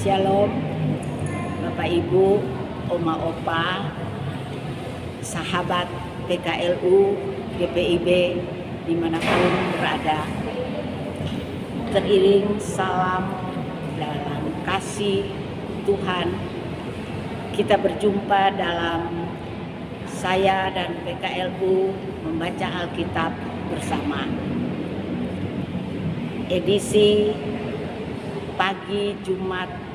Shalom, Bapak Ibu, Oma Opa, sahabat PKLU, GPIB, dimanapun berada. Teriring salam dalam kasih Tuhan, kita berjumpa dalam saya dan PKLU membaca Alkitab bersama. Edisi pagi Jumat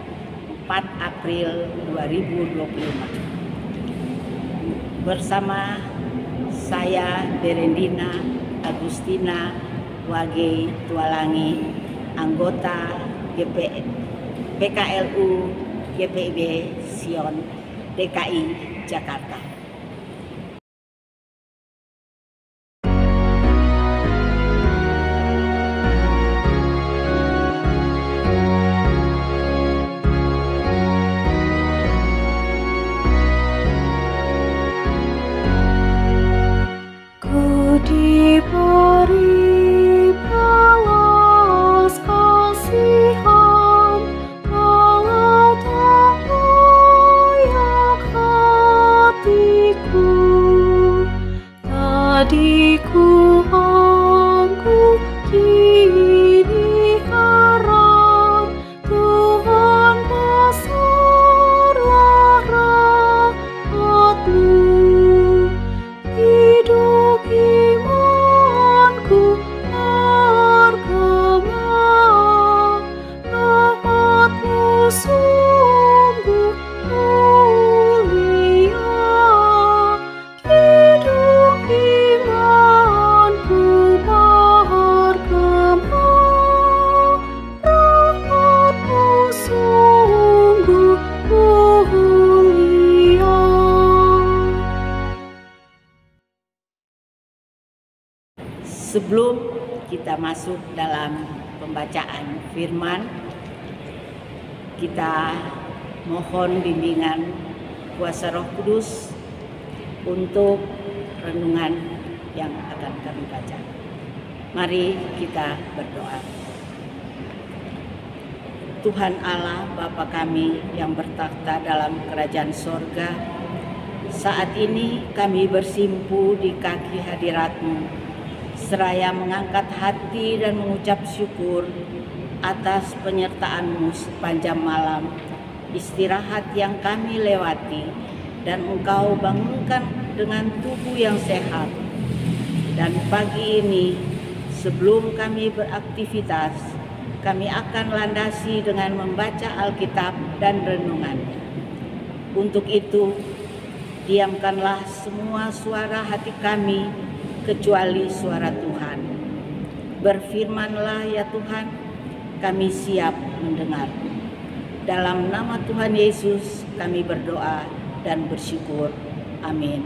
4 April 2025 bersama saya Derendina Agustina Wage Tualangi, anggota PKLU GPIB Sion DKI Jakarta. Diberi balas kasihan, walau tak layak hatiku. Tadiku angkuh, kini harap Tuhan besarlah rahmat-Mu. Hidup imanku bergema, rahmat-Mu sungguh mulia. Hidup imanku bergema, rahmat-Mu sungguh mulia. Sebelum kita masuk dalam pembacaan firman, kita mohon bimbingan kuasa Roh Kudus untuk renungan yang akan kami baca. Mari kita berdoa. Tuhan Allah Bapa kami yang bertakhta dalam kerajaan sorga, saat ini kami bersimpu di kaki hadirat-Mu, seraya mengangkat hati dan mengucap syukur atas penyertaan-Mu sepanjang malam, istirahat yang kami lewati, dan Engkau bangunkan dengan tubuh yang sehat. Dan pagi ini, sebelum kami beraktivitas, kami akan landasi dengan membaca Alkitab dan renungannya. Untuk itu, diamkanlah semua suara hati kami kecuali suara Tuhan. Berfirmanlah ya Tuhan, kami siap mendengar. Dalam nama Tuhan Yesus kami berdoa dan bersyukur. Amin.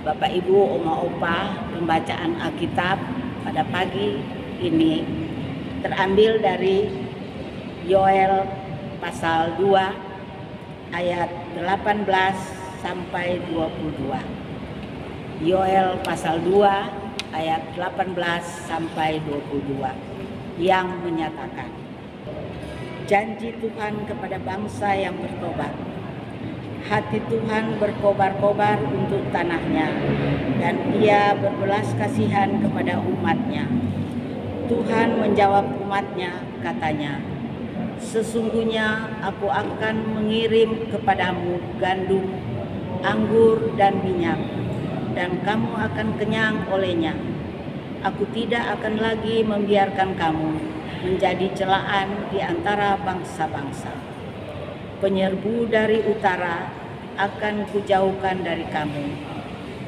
Bapak Ibu, Oma Opa, pembacaan Alkitab pada pagi ini terambil dari Yoel pasal 2 ayat 18 sampai 22. Yoel pasal 2 ayat 18 sampai 22 yang menyatakan, janji Tuhan kepada bangsa yang bertobat. Hati Tuhan berkobar-kobar untuk tanahnya, dan Ia berbelas kasihan kepada umatnya. Tuhan menjawab umatnya, katanya, sesungguhnya aku akan mengirim kepadamu gandum, anggur, dan minyak, dan kamu akan kenyang olehnya. Aku tidak akan lagi membiarkan kamu menjadi celaan di antara bangsa-bangsa. Penyerbu dari utara akan kujauhkan dari kamu,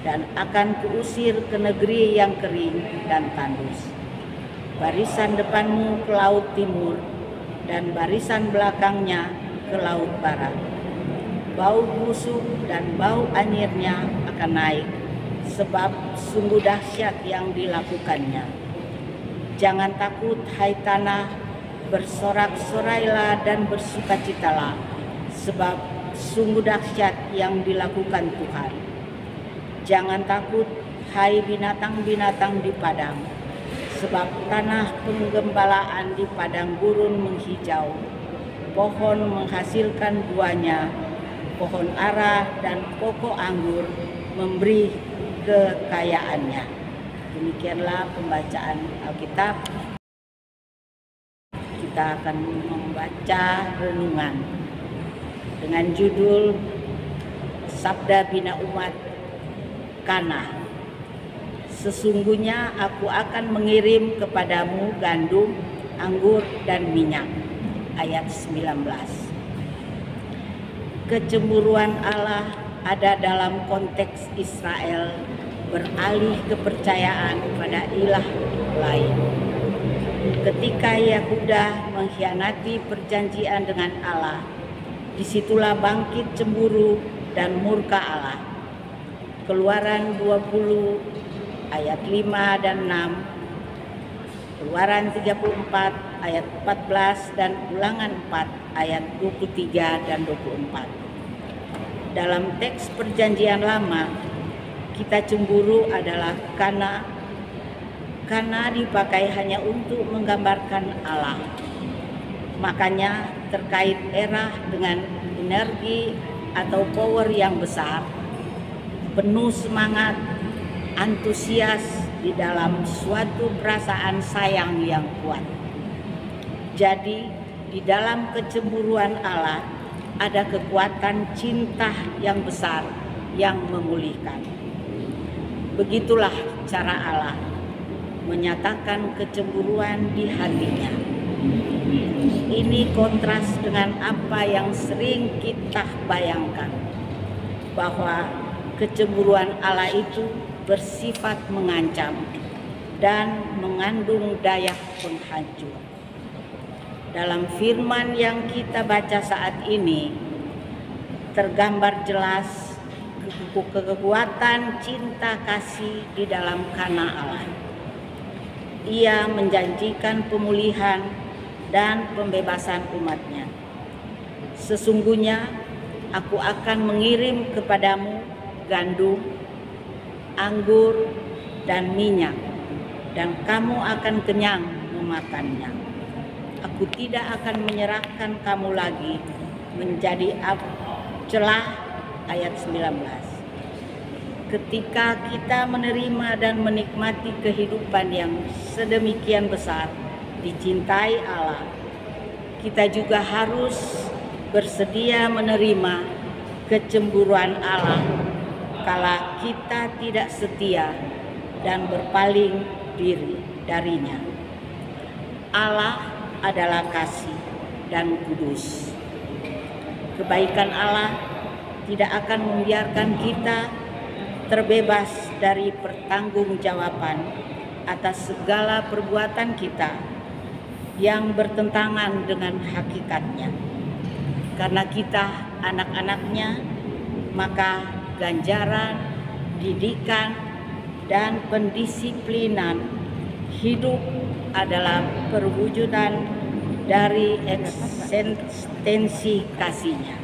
dan akan kuusir ke negeri yang kering dan tandus. Barisan depanmu ke laut timur, dan barisan belakangnya ke laut barat. Bau busuk dan bau anyirnya akan naik, sebab sungguh dahsyat yang dilakukannya. Jangan takut, hai tanah, bersorak-sorailah dan bersukacitalah, sebab sungguh dahsyat yang dilakukan Tuhan. Jangan takut, hai binatang-binatang di padang, Sebab tanah penggembalaan di padang gurun menghijau, pohon menghasilkan buahnya, pohon ara dan pokok anggur memberi kekayaannya. Demikianlah pembacaan Alkitab. Kita akan membaca renungan dengan judul Sabda Bina Umat Kana. Sesungguhnya aku akan mengirim kepadamu gandum, anggur, dan minyak. Ayat 19. Kecemburuan Allah ada dalam konteks Israel beralih kepercayaan pada ilah lain. Ketika Yehuda mengkhianati perjanjian dengan Allah, disitulah bangkit cemburu dan murka Allah. Keluaran 20 ayat 5 dan 6, Keluaran 34 ayat 14 dan Ulangan 4 ayat 23 dan 24. Dalam teks perjanjian lama, kita cemburu adalah karena dipakai hanya untuk menggambarkan Allah. Makanya terkait era dengan energi atau power yang besar, penuh semangat, antusias di dalam suatu perasaan sayang yang kuat. Jadi di dalam kecemburuan Allah ada kekuatan cinta yang besar yang memulihkan. Begitulah cara Allah menyatakan kecemburuan di hatinya. Ini kontras dengan apa yang sering kita bayangkan, bahwa kecemburuan Allah itu bersifat mengancam dan mengandung daya penghancur. Dalam firman yang kita baca saat ini tergambar jelas kekuatan cinta kasih di dalam kana Allah. Ia menjanjikan pemulihan dan pembebasan umatnya. Sesungguhnya aku akan mengirim kepadamu gandum, anggur, dan minyak, dan kamu akan kenyang memakannya. Aku tidak akan menyerahkan kamu lagi menjadi celah. Ayat 19. Ketika kita menerima dan menikmati kehidupan yang sedemikian besar dicintai Allah, kita juga harus bersedia menerima kecemburuan Allah kala kita tidak setia dan berpaling diri darinya. Allah adalah kasih dan kudus. Kebaikan Allah tidak akan membiarkan kita terbebas dari pertanggungjawaban atas segala perbuatan kita yang bertentangan dengan hakikatnya. Karena kita anak-anaknya, maka ganjaran, didikan, dan pendisiplinan hidup adalah perwujudan dari eksistensi kasihnya.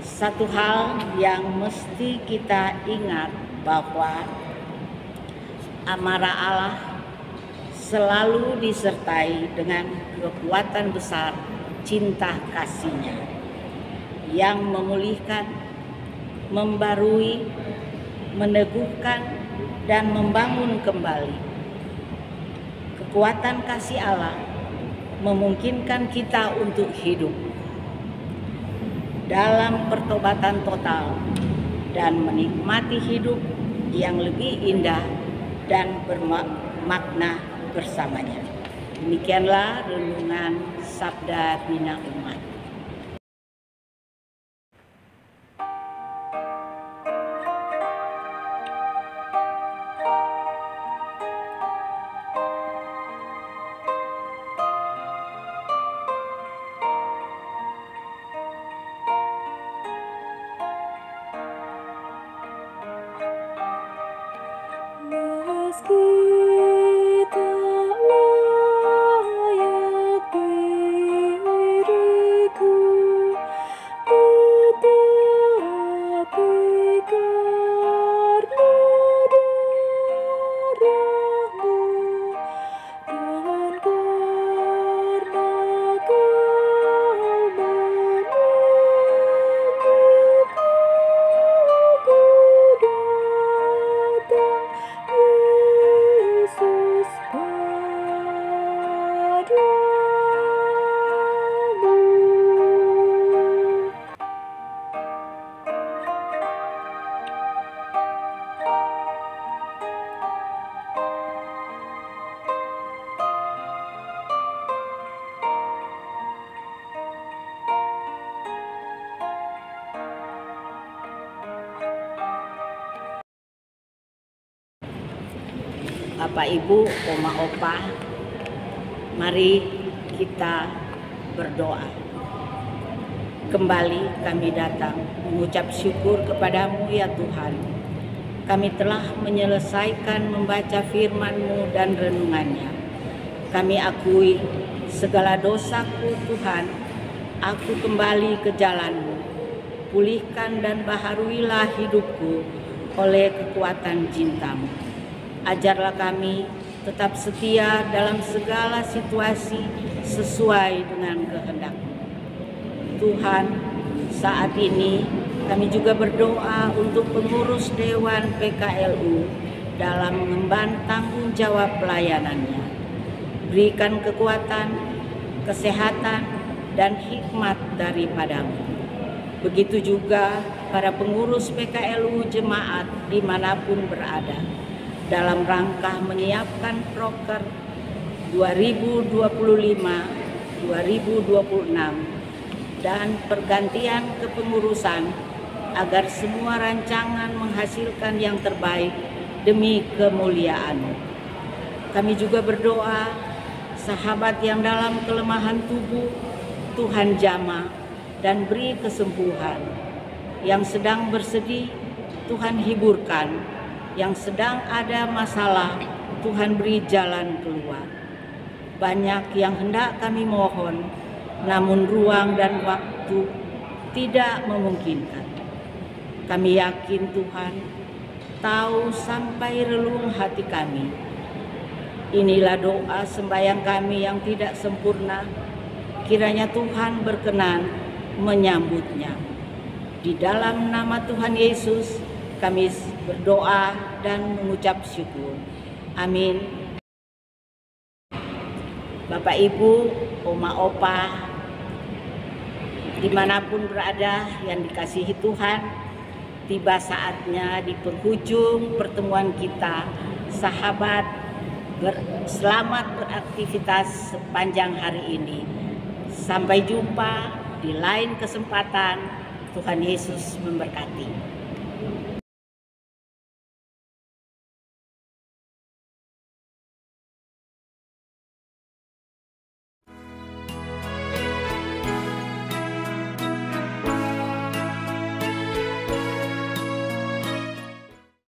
Satu hal yang mesti kita ingat bahwa amarah Allah selalu disertai dengan kekuatan besar cinta kasihnya yang memulihkan, membarui, meneguhkan, dan membangun kembali. Kekuatan kasih Allah memungkinkan kita untuk hidup dalam pertobatan total dan menikmati hidup yang lebih indah dan bermakna bersamanya. Demikianlah renungan Sabda Bina Umat. Meski tak layak diri Bapak Ibu, Oma Opa, mari kita berdoa. Kembali kami datang mengucap syukur kepadamu ya Tuhan. Kami telah menyelesaikan membaca firman-Mu dan renungannya. Kami akui segala dosaku Tuhan, aku kembali ke jalan-Mu. Pulihkan dan baharuilah hidupku oleh kekuatan cinta-Mu. Ajarlah kami tetap setia dalam segala situasi sesuai dengan kehendak-Mu. Tuhan, saat ini kami juga berdoa untuk pengurus Dewan PKLU dalam mengemban tanggung jawab pelayanannya. Berikan kekuatan, kesehatan, dan hikmat daripada-Mu. Begitu juga para pengurus PKLU jemaat dimanapun berada, dalam rangka menyiapkan proker 2025-2026 dan pergantian kepengurusan agar semua rancangan menghasilkan yang terbaik demi kemuliaan-Mu. Kami juga berdoa sahabat yang dalam kelemahan tubuh, Tuhan jamah dan beri kesembuhan. Yang sedang bersedih, Tuhan hiburkan. Yang sedang ada masalah, Tuhan beri jalan keluar. Banyak yang hendak kami mohon, namun ruang dan waktu tidak memungkinkan. Kami yakin Tuhan tahu sampai relung hati kami. Inilah doa sembahyang kami yang tidak sempurna. Kiranya Tuhan berkenan menyambutnya. Di dalam nama Tuhan Yesus kami berdoa dan mengucap syukur. Amin. Bapak Ibu, Oma Opa, dimanapun berada yang dikasihi Tuhan, tiba saatnya di penghujung pertemuan kita. Sahabat, selamat beraktivitas sepanjang hari ini. Sampai jumpa di lain kesempatan. Tuhan Yesus memberkati.